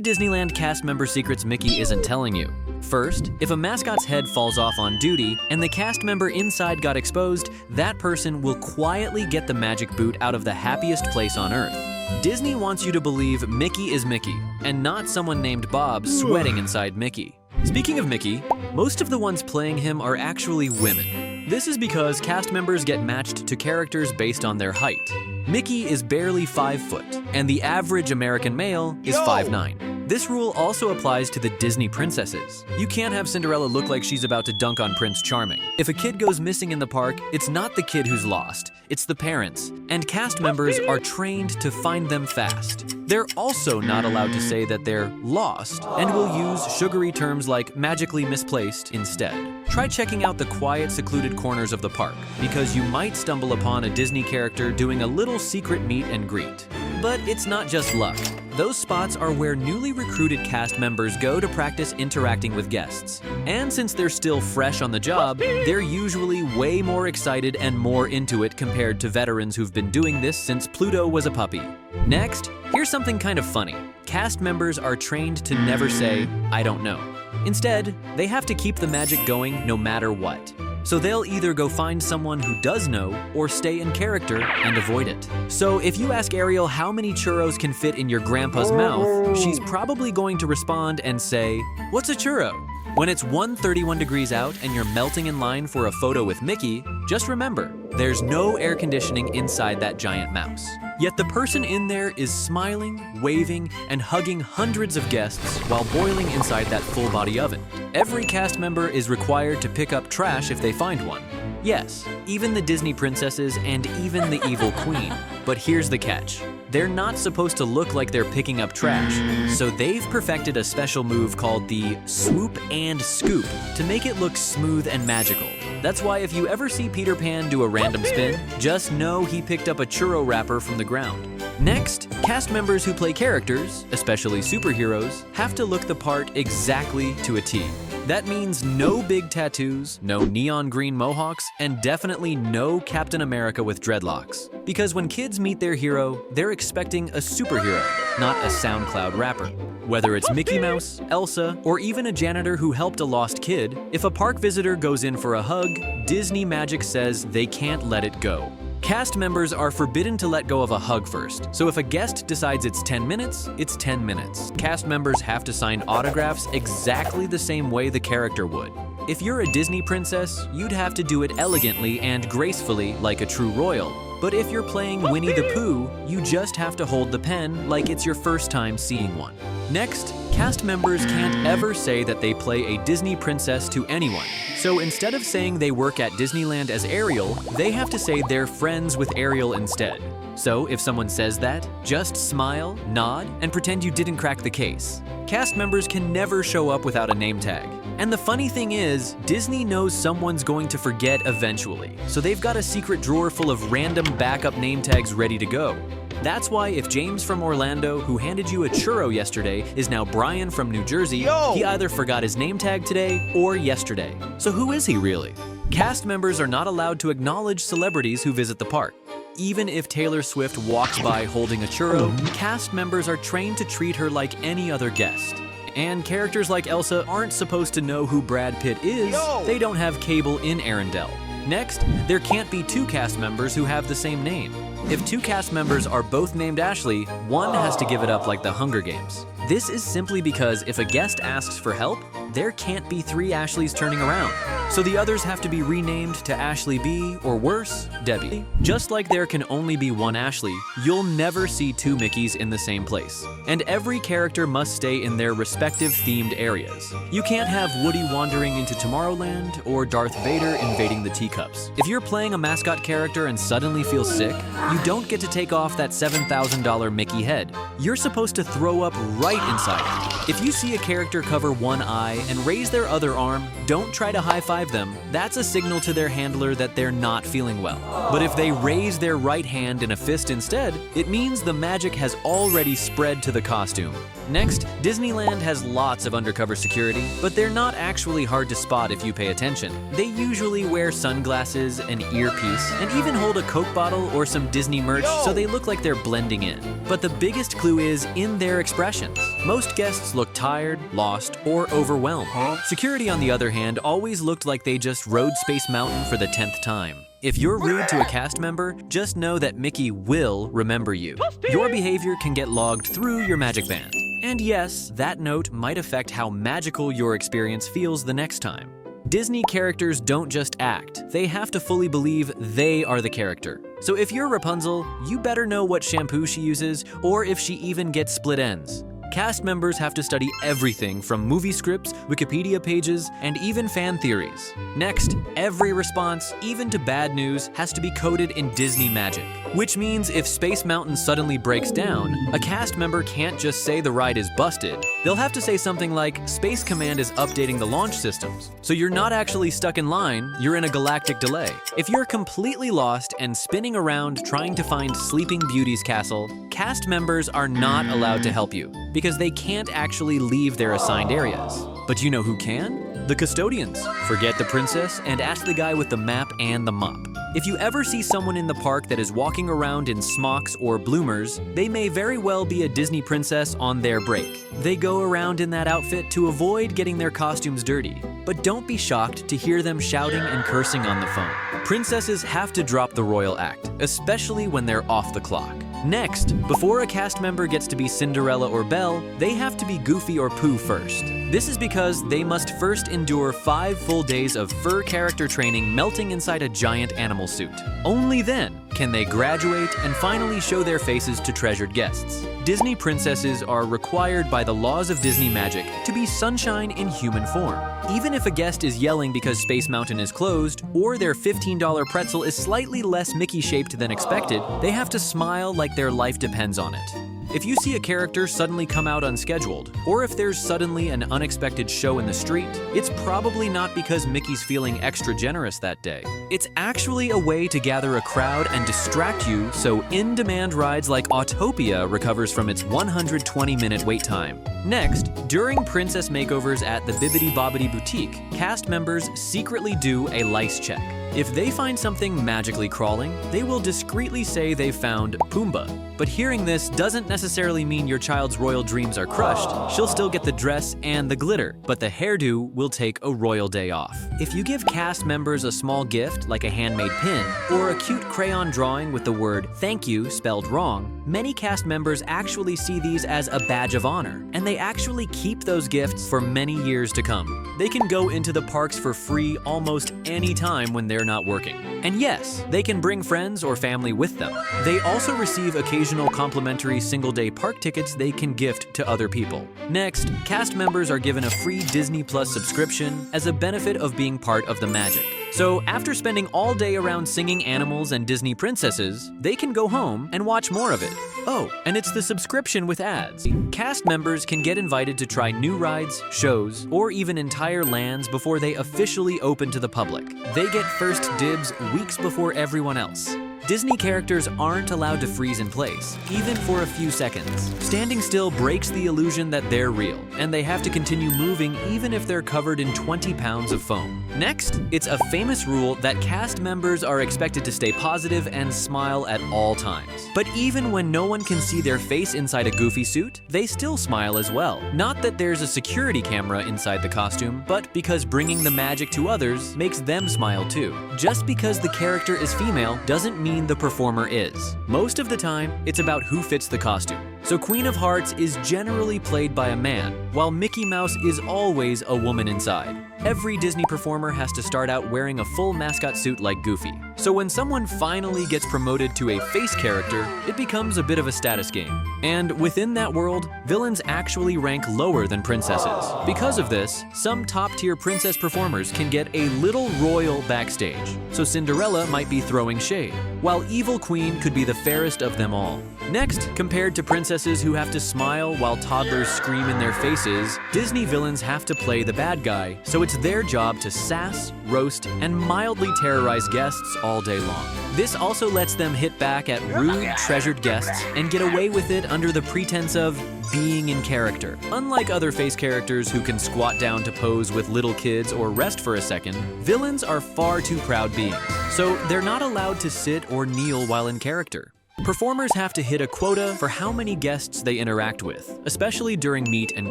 Disneyland cast member secrets Mickey isn't telling you. First, if a mascot's head falls off on duty and the cast member inside got exposed, that person will quietly get the magic boot out of the happiest place on Earth. Disney wants you to believe Mickey is Mickey, and not someone named Bob sweating inside Mickey. Speaking of Mickey, most of the ones playing him are actually women. This is because cast members get matched to characters based on their height. Mickey is barely 5 foot, and the average American male is 5'9". This rule also applies to the Disney princesses. You can't have Cinderella look like she's about to dunk on Prince Charming. If a kid goes missing in the park, it's not the kid who's lost, it's the parents. And cast members are trained to find them fast. They're also not allowed to say that they're lost, and will use sugary terms like magically misplaced instead. Try checking out the quiet, secluded corners of the park, because you might stumble upon a Disney character doing a little secret meet and greet. But it's not just luck. Those spots are where newly recruited cast members go to practice interacting with guests. And since they're still fresh on the job, they're usually way more excited and more into it compared to veterans who've been doing this since Pluto was a puppy. Next, here's something kind of funny. Cast members are trained to never say, "I don't know." Instead, they have to keep the magic going no matter what. So they'll either go find someone who does know or stay in character and avoid it. So if you ask Ariel how many churros can fit in your grandpa's mouth, she's probably going to respond and say, "What's a churro?" When it's 131 degrees out and you're melting in line for a photo with Mickey, just remember, there's no air conditioning inside that giant mouse. Yet the person in there is smiling, waving, and hugging hundreds of guests while boiling inside that full-body oven. Every cast member is required to pick up trash if they find one. Yes, even the Disney princesses and even the evil queen. But here's the catch. They're not supposed to look like they're picking up trash, so they've perfected a special move called the swoop and scoop to make it look smooth and magical. That's why if you ever see Peter Pan do a random spin, just know he picked up a churro wrapper from the ground. Next, cast members who play characters, especially superheroes, have to look the part exactly to a T. That means no big tattoos, no neon green mohawks, and definitely no Captain America with dreadlocks. Because when kids meet their hero, they're expecting a superhero, not a SoundCloud rapper. Whether it's Mickey Mouse, Elsa, or even a janitor who helped a lost kid, if a park visitor goes in for a hug, Disney Magic says they can't let it go. Cast members are forbidden to let go of a hug first, so if a guest decides it's 10 minutes, it's 10 minutes. Cast members have to sign autographs exactly the same way the character would. If you're a Disney princess, you'd have to do it elegantly and gracefully like a true royal. But if you're playing Winnie the Pooh, you just have to hold the pen like it's your first time seeing one. Next, cast members can't ever say that they play a Disney princess to anyone. So instead of saying they work at Disneyland as Ariel, they have to say they're friends with Ariel instead. So if someone says that, just smile, nod, and pretend you didn't crack the case. Cast members can never show up without a name tag. And the funny thing is, Disney knows someone's going to forget eventually, so they've got a secret drawer full of random backup name tags ready to go. That's why if James from Orlando, who handed you a churro yesterday, is now Brian from New Jersey, he either forgot his name tag today or yesterday. So who is he really? Cast members are not allowed to acknowledge celebrities who visit the park. Even if Taylor Swift walks by holding a churro, cast members are trained to treat her like any other guest. And characters like Elsa aren't supposed to know who Brad Pitt is. They don't have cable in Arendelle. Next, there can't be 2 cast members who have the same name. If 2 cast members are both named Ashley, one has to give it up like the Hunger Games. This is simply because if a guest asks for help, there can't be 3 Ashleys turning around. So the others have to be renamed to Ashley B, or worse, Debbie. Just like there can only be 1 Ashley, you'll never see 2 Mickeys in the same place. And every character must stay in their respective themed areas. You can't have Woody wandering into Tomorrowland or Darth Vader invading the teacups. If you're playing a mascot character and suddenly feel sick, you don't get to take off that $7,000 Mickey head. You're supposed to throw up right inside it. If you see a character cover one eye and raise their other arm, don't try to high-five them. That's a signal to their handler that they're not feeling well. But if they raise their right hand in a fist instead, it means the magic has already spread to the costume. Next, Disneyland has lots of undercover security, but they're not actually hard to spot if you pay attention. They usually wear sunglasses, an earpiece, and even hold a Coke bottle or some Disney merch so they look like they're blending in. But the biggest clue is in their expressions. Most guests look tired, lost, or overwhelmed. Security, on the other hand, always looked like they just rode Space Mountain for the 10th time. If you're rude to a cast member, just know that Mickey will remember you. Your behavior can get logged through your magic band. And yes, that note might affect how magical your experience feels the next time. Disney characters don't just act, they have to fully believe they are the character. So if you're Rapunzel, you better know what shampoo she uses or if she even gets split ends. Cast members have to study everything from movie scripts, Wikipedia pages, and even fan theories. Next, every response, even to bad news, has to be coded in Disney magic. Which means if Space Mountain suddenly breaks down, a cast member can't just say the ride is busted. They'll have to say something like, Space Command is updating the launch systems. So you're not actually stuck in line, you're in a galactic delay. If you're completely lost and spinning around trying to find Sleeping Beauty's castle, cast members are not allowed to help you, because they can't actually leave their assigned areas. But you know who can? The custodians. Forget the princess and ask the guy with the map and the mop. If you ever see someone in the park that is walking around in smocks or bloomers, they may very well be a Disney princess on their break. They go around in that outfit to avoid getting their costumes dirty. But don't be shocked to hear them shouting and cursing on the phone. Princesses have to drop the royal act, especially when they're off the clock. Next, before a cast member gets to be Cinderella or Belle, they have to be Goofy or Pooh first. This is because they must first endure 5 full days of fur character training melting inside a giant animal suit. Only then can they graduate and finally show their faces to treasured guests. Disney princesses are required by the laws of Disney magic to be sunshine in human form. Even if a guest is yelling because Space Mountain is closed, or their $15 pretzel is slightly less Mickey-shaped than expected, they have to smile like their life depends on it. If you see a character suddenly come out unscheduled, or if there's suddenly an unexpected show in the street, it's probably not because Mickey's feeling extra generous that day. It's actually a way to gather a crowd and distract you so in-demand rides like Autopia recovers from its 120-minute wait time. Next, during princess makeovers at the Bibbidi Bobbidi Boutique, cast members secretly do a lice check. If they find something magically crawling, they will discreetly say they've found Pumbaa. But hearing this doesn't necessarily mean your child's royal dreams are crushed. She'll still get the dress and the glitter, but the hairdo will take a royal day off. If you give cast members a small gift, like a handmade pin, or a cute crayon drawing with the word "thank you" spelled wrong, many cast members actually see these as a badge of honor, and they actually keep those gifts for many years to come. They can go into the parks for free almost any time when they're not working. And yes, they can bring friends or family with them. They also receive occasional complimentary single-day park tickets they can gift to other people. Next, cast members are given a free Disney Plus subscription as a benefit of being part of the magic. So after spending all day around singing animals and Disney princesses, they can go home and watch more of it. Oh, and it's the subscription with ads. Cast members can get invited to try new rides, shows, or even entire lands before they officially open to the public. They get first dibs weeks before everyone else. Disney characters aren't allowed to freeze in place, even for a few seconds. Standing still breaks the illusion that they're real, and they have to continue moving even if they're covered in 20 pounds of foam. Next, it's a famous rule that cast members are expected to stay positive and smile at all times. But even when no one can see their face inside a Goofy suit, they still smile as well. Not that there's a security camera inside the costume, but because bringing the magic to others makes them smile too. Just because the character is female doesn't mean the performer is. Most of the time, it's about who fits the costume. So Queen of Hearts is generally played by a man, while Mickey Mouse is always a woman inside. Every Disney performer has to start out wearing a full mascot suit like Goofy. So when someone finally gets promoted to a face character, it becomes a bit of a status game. And within that world, villains actually rank lower than princesses. Because of this, some top-tier princess performers can get a little royal backstage. So Cinderella might be throwing shade, while Evil Queen could be the fairest of them all. Next, compared to princesses who have to smile while toddlers scream in their face news is, Disney villains have to play the bad guy, so it's their job to sass, roast, and mildly terrorize guests all day long. This also lets them hit back at rude, treasured guests and get away with it under the pretense of being in character. Unlike other face characters who can squat down to pose with little kids or rest for a second, villains are far too proud beings, so they're not allowed to sit or kneel while in character. Performers have to hit a quota for how many guests they interact with, especially during meet and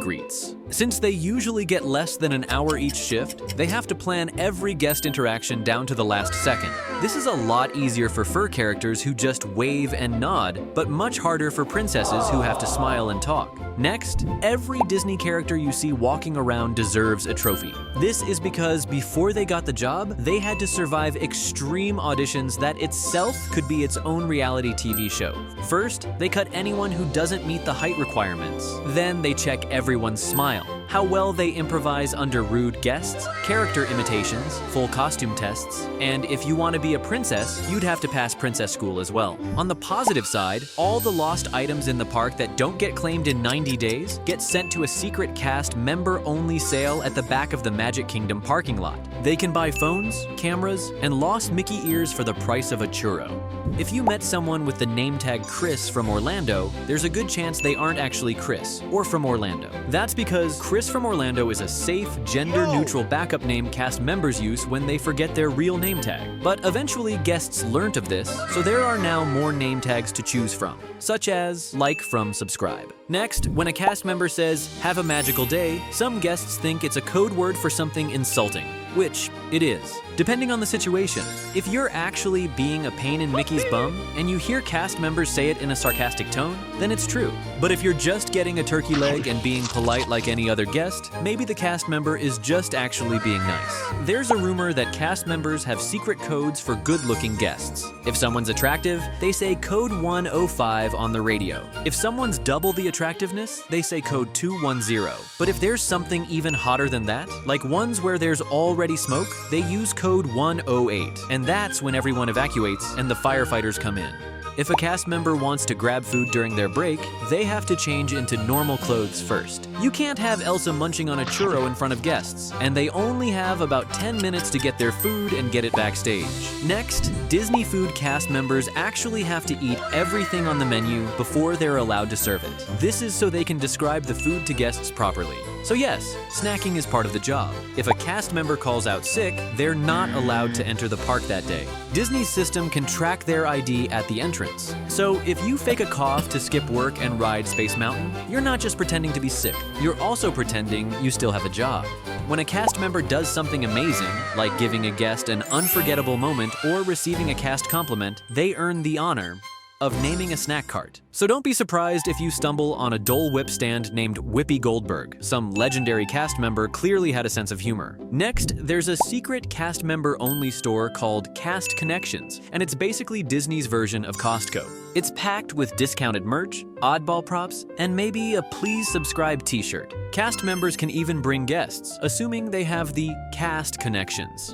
greets. Since they usually get less than an hour each shift, they have to plan every guest interaction down to the last second. This is a lot easier for fur characters who just wave and nod, but much harder for princesses who have to smile and talk. Next, every Disney character you see walking around deserves a trophy. This is because before they got the job, they had to survive extreme auditions that itself could be its own reality TV show. First, they cut anyone who doesn't meet the height requirements. Then they check everyone's smile, how well they improvise under rude guests, character imitations, full costume tests, and if you want to be a princess, you'd have to pass princess school as well. On the positive side, all the lost items in the park that don't get claimed in 90 days get sent to a secret cast member-only sale at the back of the Magic Kingdom parking lot. They can buy phones, cameras, and lost Mickey ears for the price of a churro. If you met someone with the name tag Chris from Orlando, there's a good chance they aren't actually Chris or from Orlando. That's because Chris from Orlando is a safe, gender-neutral backup name cast members use when they forget their real name tag. But eventually guests learnt of this, so there are now more name tags to choose from, such as like from subscribe. Next, when a cast member says, "Have a magical day," some guests think it's a code word for something insulting, which it is, depending on the situation. If you're actually being a pain in Mickey's bum and you hear cast members say it in a sarcastic tone, then it's true. But if you're just getting a turkey leg and being polite like any other guest, maybe the cast member is just actually being nice. There's a rumor that cast members have secret codes for good-looking guests. If someone's attractive, they say code 105 on the radio. If someone's double the attractiveness, they say code 210. But if there's something even hotter than that, like ones where there's already smoke, they use code 108, and that's when everyone evacuates and the firefighters come in. If a cast member wants to grab food during their break, they have to change into normal clothes first. You can't have Elsa munching on a churro in front of guests, and they only have about 10 minutes to get their food and get it backstage. Next, Disney food cast members actually have to eat everything on the menu before they're allowed to serve it. This is so they can describe the food to guests properly. So yes, snacking is part of the job. If a cast member calls out sick, they're not allowed to enter the park that day. Disney's system can track their ID at the entrance. So if you fake a cough to skip work and ride Space Mountain, you're not just pretending to be sick, you're also pretending you still have a job. When a cast member does something amazing, like giving a guest an unforgettable moment or receiving a cast compliment, they earn the honor of naming a snack cart. So don't be surprised if you stumble on a Dole Whip stand named Whippy Goldberg. Some legendary cast member clearly had a sense of humor. Next, there's a secret cast member only store called Cast Connections, and it's basically Disney's version of Costco. It's packed with discounted merch, oddball props, and maybe a please subscribe t-shirt. Cast members can even bring guests, assuming they have the cast connections.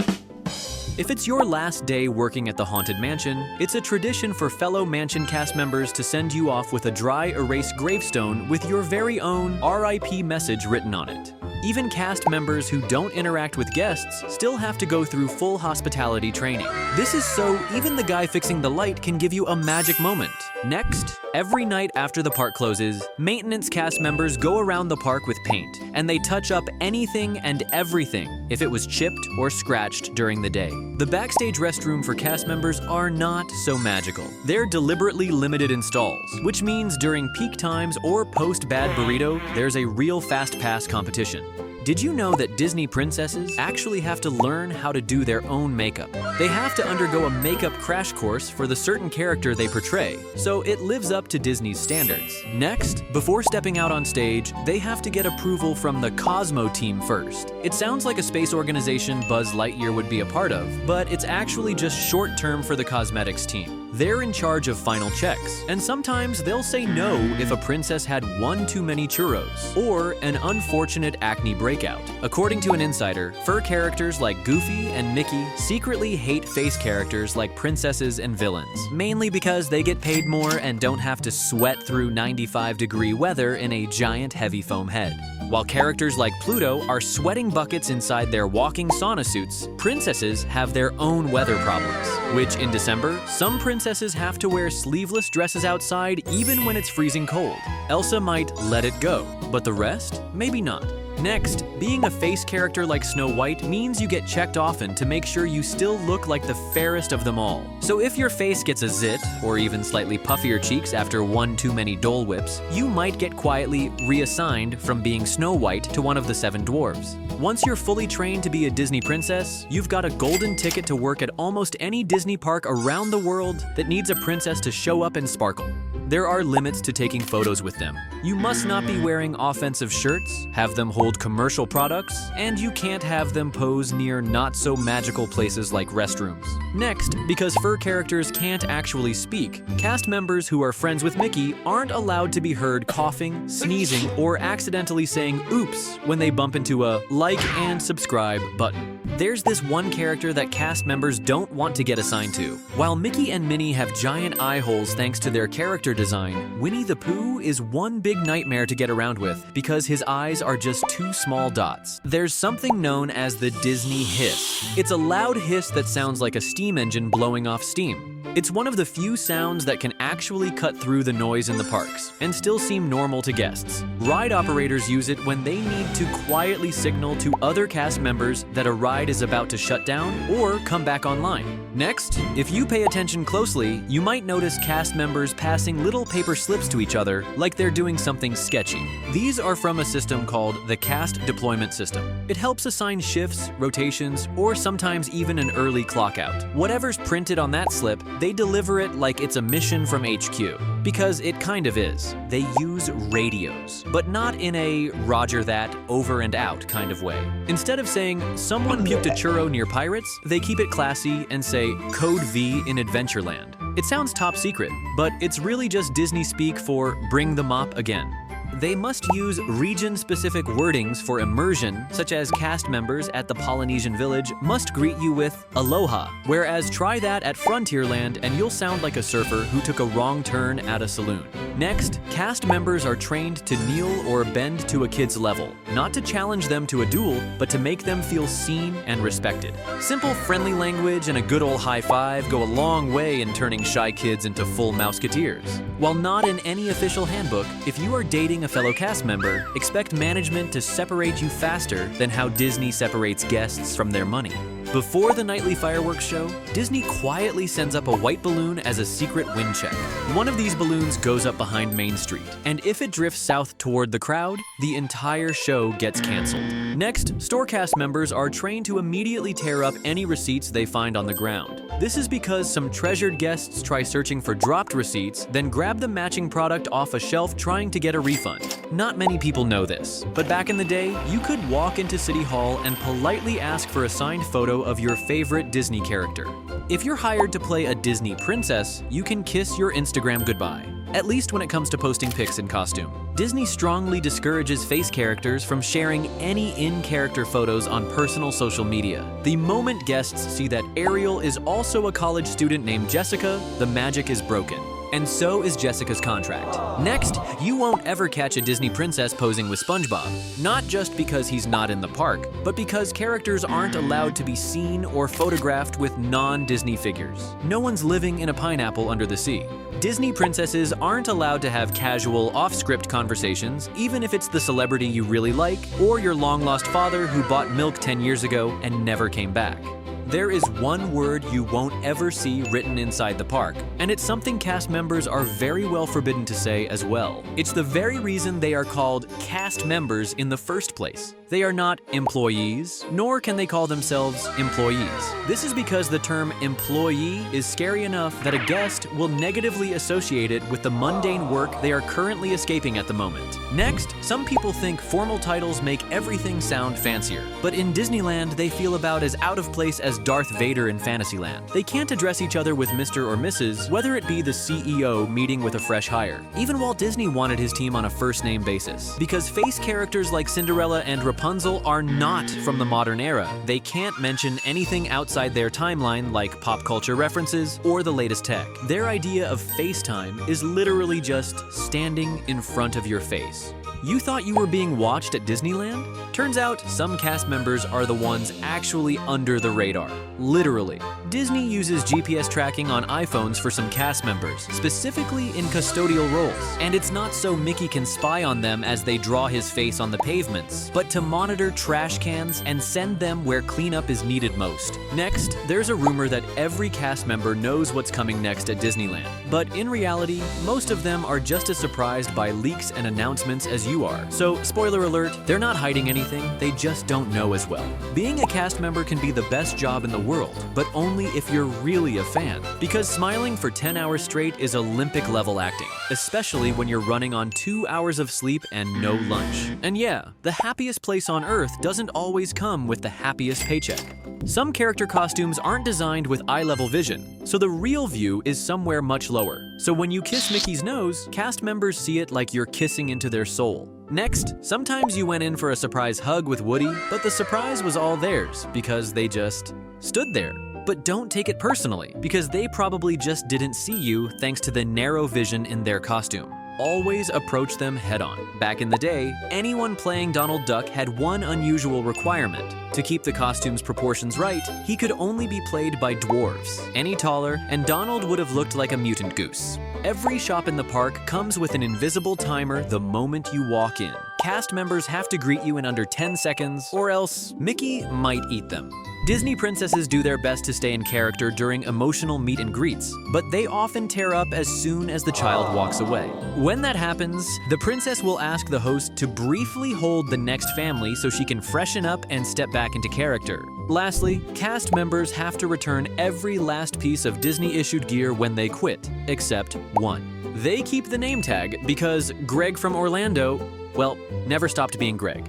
If it's your last day working at the Haunted Mansion, it's a tradition for fellow mansion cast members to send you off with a dry erase gravestone with your very own RIP message written on it. Even cast members who don't interact with guests still have to go through full hospitality training. This is so even the guy fixing the light can give you a magic moment. Next, every night after the park closes, maintenance cast members go around the park with paint, and they touch up anything and everything if it was chipped or scratched during the day. The backstage restroom for cast members are not so magical. They're deliberately limited in stalls, which means during peak times or post-Bad Burrito, there's a real fast pass competition. Did you know that Disney princesses actually have to learn how to do their own makeup? They have to undergo a makeup crash course for the certain character they portray, so it lives up to Disney's standards. Next, before stepping out on stage, they have to get approval from the Cosmo team first. It sounds like a space organization Buzz Lightyear would be a part of, but it's actually just short term for the cosmetics team. They're in charge of final checks, and sometimes they'll say no if a princess had one too many churros or an unfortunate acne breakout. According to an insider, fur characters like Goofy and Mickey secretly hate face characters like princesses and villains, mainly because they get paid more and don't have to sweat through 95-degree weather in a giant heavy foam head. While characters like Pluto are sweating buckets inside their walking sauna suits, princesses have their own weather problems, which in December, some princesses have to wear sleeveless dresses outside even when it's freezing cold. Elsa might let it go, but the rest? Maybe not. Next, being a face character like Snow White means you get checked often to make sure you still look like the fairest of them all. So if your face gets a zit, or even slightly puffier cheeks after one too many Dole Whips, you might get quietly reassigned from being Snow White to one of the 7 dwarves. Once you're fully trained to be a Disney princess, you've got a golden ticket to work at almost any Disney park around the world that needs a princess to show up and sparkle. There are limits to taking photos with them. You must not be wearing offensive shirts, have them hold commercial products, and you can't have them pose near not-so-magical places like restrooms. Next, because fur characters can't actually speak, cast members who are friends with Mickey aren't allowed to be heard coughing, sneezing, or accidentally saying oops when they bump into a like and subscribe button. There's this one character that cast members don't want to get assigned to. While Mickey and Minnie have giant eye holes thanks to their character design, Winnie the Pooh is one big nightmare to get around with because his eyes are just 2 small dots. There's something known as the Disney hiss. It's a loud hiss that sounds like a steam engine blowing off steam. It's one of the few sounds that can actually cut through the noise in the parks and still seem normal to guests. Ride operators use it when they need to quietly signal to other cast members that a ride is about to shut down or come back online. Next, if you pay attention closely, you might notice cast members passing little paper slips to each other like they're doing something sketchy. These are from a system called the Cast Deployment System. It helps assign shifts, rotations, or sometimes even an early clock out. Whatever's printed on that slip, they deliver it like it's a mission from HQ. Because it kind of is. They use radios, but not in a roger that, over and out kind of way. Instead of saying, someone puked a churro near pirates, they keep it classy and say, Code V in Adventureland. It sounds top secret, but it's really just Disney speak for bring the mop again. They must use region-specific wordings for immersion, such as cast members at the Polynesian village must greet you with aloha, whereas try that at Frontierland and you'll sound like a surfer who took a wrong turn at a saloon. Next, cast members are trained to kneel or bend to a kid's level, not to challenge them to a duel, but to make them feel seen and respected. Simple friendly language and a good old high five go a long way in turning shy kids into full Mouseketeers. While not in any official handbook, if you are dating a fellow cast member, expect management to separate you faster than how Disney separates guests from their money. Before the nightly fireworks show, Disney quietly sends up a white balloon as a secret wind check. One of these balloons goes up behind Main Street, and if it drifts south toward the crowd, the entire show gets canceled. Next, store cast members are trained to immediately tear up any receipts they find on the ground. This is because some treasured guests try searching for dropped receipts, then grab the matching product off a shelf trying to get a refund. Not many people know this, but back in the day, you could walk into City Hall and politely ask for a signed photo of your favorite Disney character. If you're hired to play a Disney princess, you can kiss your Instagram goodbye, at least when it comes to posting pics in costume. Disney strongly discourages face characters from sharing any in-character photos on personal social media. The moment guests see that Ariel is also a college student named Jessica, the magic is broken. And so is Jessica's contract. Next, you won't ever catch a Disney princess posing with SpongeBob. Not just because he's not in the park, but because characters aren't allowed to be seen or photographed with non-Disney figures. No one's living in a pineapple under the sea. Disney princesses aren't allowed to have casual, off-script conversations, even if it's the celebrity you really like, or your long-lost father who bought milk 10 years ago and never came back. There is one word you won't ever see written inside the park, and it's something cast members are very well forbidden to say as well. It's the very reason they are called cast members in the first place. They are not employees, nor can they call themselves employees. This is because the term employee is scary enough that a guest will negatively associate it with the mundane work they are currently escaping at the moment. Next, some people think formal titles make everything sound fancier, but in Disneyland they feel about as out of place as Darth Vader in Fantasyland. They can't address each other with Mr. or Mrs., whether it be the CEO meeting with a fresh hire. Even Walt Disney wanted his team on a first-name basis, because face characters like Cinderella and Rapunzel are not from the modern era. They can't mention anything outside their timeline like pop culture references or the latest tech. Their idea of FaceTime is literally just standing in front of your face. You thought you were being watched at Disneyland? Turns out some cast members are the ones actually under the radar. Literally. Disney uses GPS tracking on iPhones for some cast members, specifically in custodial roles. And it's not so Mickey can spy on them as they draw his face on the pavements, but to monitor trash cans and send them where cleanup is needed most. Next, there's a rumor that every cast member knows what's coming next at Disneyland. But in reality, most of them are just as surprised by leaks and announcements as you are. So, spoiler alert, they're not hiding anything, they just don't know as well. Being a cast member can be the best job in the world, but only if you're really a fan. Because smiling for 10 hours straight is Olympic-level acting, especially when you're running on 2 hours of sleep and no lunch. And yeah, the happiest place on Earth doesn't always come with the happiest paycheck. Some character costumes aren't designed with eye-level vision, so the real view is somewhere much lower. So when you kiss Mickey's nose, cast members see it like you're kissing into their soul. Next, sometimes you went in for a surprise hug with Woody, but the surprise was all theirs because they just stood there. But don't take it personally, because they probably just didn't see you thanks to the narrow vision in their costume. Always approach them head-on. Back in the day, anyone playing Donald Duck had one unusual requirement. To keep the costume's proportions right, he could only be played by dwarves. Any taller, and Donald would have looked like a mutant goose. Every shop in the park comes with an invisible timer the moment you walk in. Cast members have to greet you in under 10 seconds, or else Mickey might eat them. Disney princesses do their best to stay in character during emotional meet and greets, but they often tear up as soon as the child walks away. When that happens, the princess will ask the host to briefly hold the next family so she can freshen up and step back into character. Lastly, cast members have to return every last piece of Disney-issued gear when they quit, except one. They keep the name tag because Greg from Orlando, well, never stopped being Greg.